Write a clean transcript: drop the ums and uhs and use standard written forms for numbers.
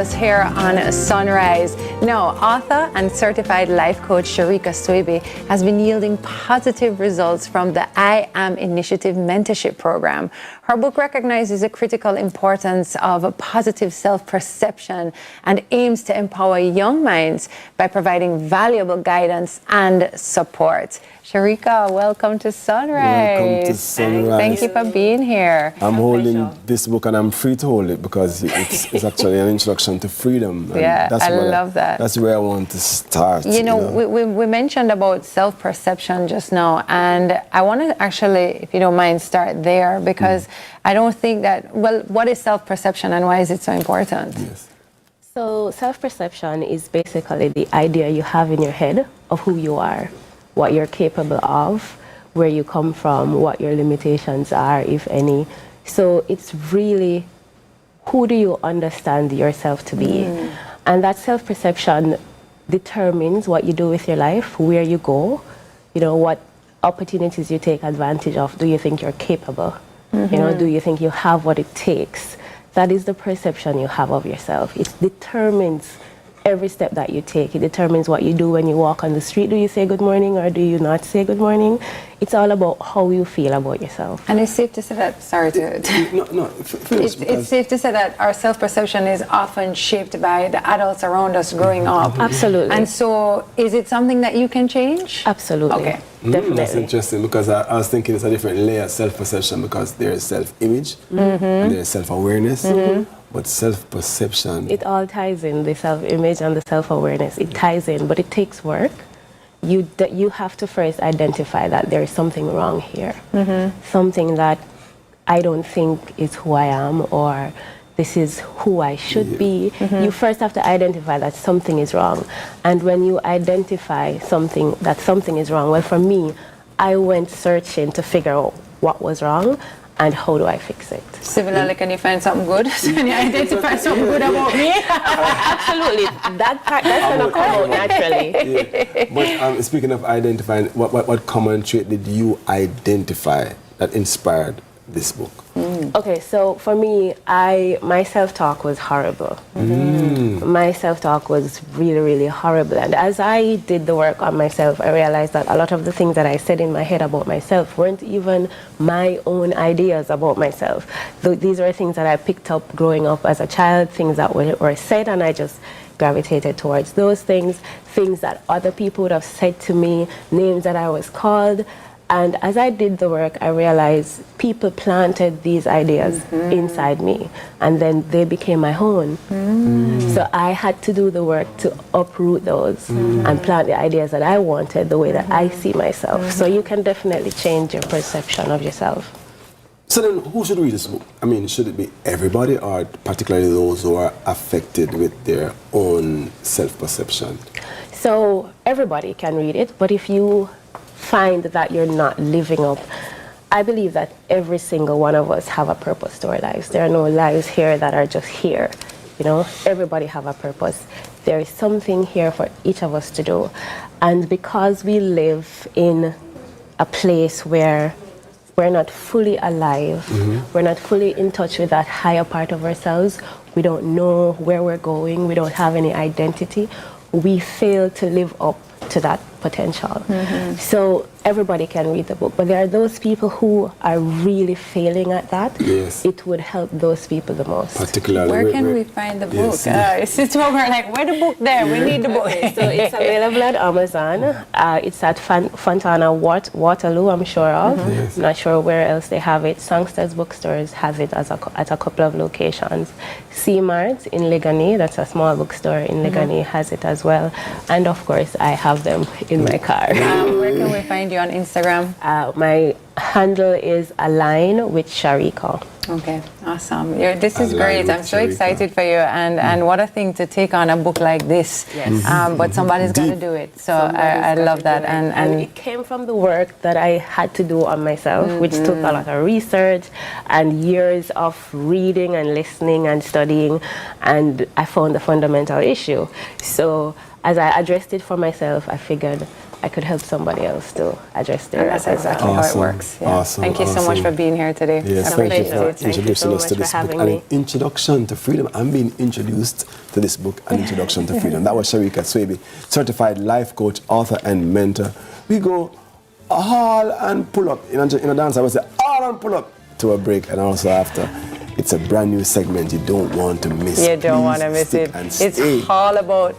Here on Sunrise. Now, author and certified life coach Sharika Swebe has been yielding positive results from the I Am Initiative mentorship program. Her book recognizes the critical importance of positive self-perception and aims to empower young minds by providing valuable guidance and support. Sharika, welcome to Sunrise. Welcome to Sunrise. Thank you for being here. I'm holding this book and I'm free to hold it because it's actually an introduction to freedom. And yeah, I love that. That's where I want to start. You know, we mentioned about self-perception just now, and I want to actually, if you don't mind, start there because I don't think that, well, what is self-perception and why is it so important? Yes. So self-perception is basically the idea you have in your head of who you are, what you're capable of, where you come from, what your limitations are, if any. So it's really, who do you understand yourself to be? And that self-perception determines what you do with your life, where you go, you know, what opportunities you take advantage of. Do you think you're capable? You know, do you think you have what it takes? That is the perception you have of yourself. It determines every step that you take. It determines what you do when you walk on the street. Do you say good morning or do you not say good morning? It's all about how you feel about yourself. And it's safe to say that, it's safe to say that our self-perception is often shaped by the adults around us growing up. Absolutely. And so is it something that you can change? Absolutely. Okay. Definitely. That's interesting because I was thinking it's a different layer of self-perception because there is self-image and there is self-awareness. But self-perception... It all ties in, the self-image and the self-awareness. It ties in, but it takes work. You have to first identify that there is something wrong here. Something that I don't think is who I am or this is who I should be. You first have to identify that something is wrong. And when you identify that something is wrong, well, for me, I went searching to figure out what was wrong and how do I fix it. Similarly, can you find something good? Can you identify something good about me? Absolutely. That's going to come out naturally. But speaking of identifying, what common trait did you identify that inspired this book? Okay, so for me, my self-talk was horrible. My self-talk was really, really horrible. And as I did the work on myself, I realized that a lot of the things that I said in my head about myself weren't even my own ideas about myself. These were things that I picked up growing up as a child, things that were said, and I just gravitated towards those things that other people would have said to me, names that I was called. And as I did the work, I realized people planted these ideas inside me, and then they became my own. So I had to do the work to uproot those and plant the ideas that I wanted, the way that I see myself. So you can definitely change your perception of yourself. So then, who should read this book? I mean, should it be everybody or particularly those who are affected with their own self-perception? So everybody can read it, but if you find that you're not living up, I believe that every single one of us have a purpose to our lives. There are no lives here that are just here. You know, everybody have a purpose. There is something here for each of us to do. And because we live in a place where we're not fully alive, we're not fully in touch with that higher part of ourselves, we don't know where we're going, we don't have any identity, we fail to live up to that potential. So everybody can read the book, but there are those people who are really failing at that. Yes. It would help those people the most. Particularly Where can we find the book? Yes. It's we're like, where the book there? We need the book. So it's available at Amazon. It's at Fontana Waterloo, I'm sure of. I'm not sure where else they have it. Songsters Bookstores has it at a couple of locations. C-Mart in Ligani, that's a small bookstore in Ligani, has it as well. And of course, I have them in my car. Where can we find you on Instagram? My handle is Align with Sharika. Okay, awesome. This is great. I'm so excited for you, and what a thing to take on a book like this. Yes. But somebody's got to do it. So I love that. And it came from the work that I had to do on myself, which took a lot of research and years of reading and listening and studying, and I found the fundamental issue. So as I addressed it for myself, I figured I could help somebody else to address their And that's exactly how it Awesome. works. Yeah. Awesome. Thank you so much for being here today. Yes, I thank you appreciate for it. Thank you introducing so us to much this for book. having An me. introduction to freedom. I'm being introduced to this book, An Introduction to Freedom. That was Sharika Swaby, certified life coach, author, and mentor. We go all and pull up. In a dance, I would say all and pull up to a break, and also after. It's a brand new segment you don't want to miss. You don't want to miss Stick it. and It's stay. all about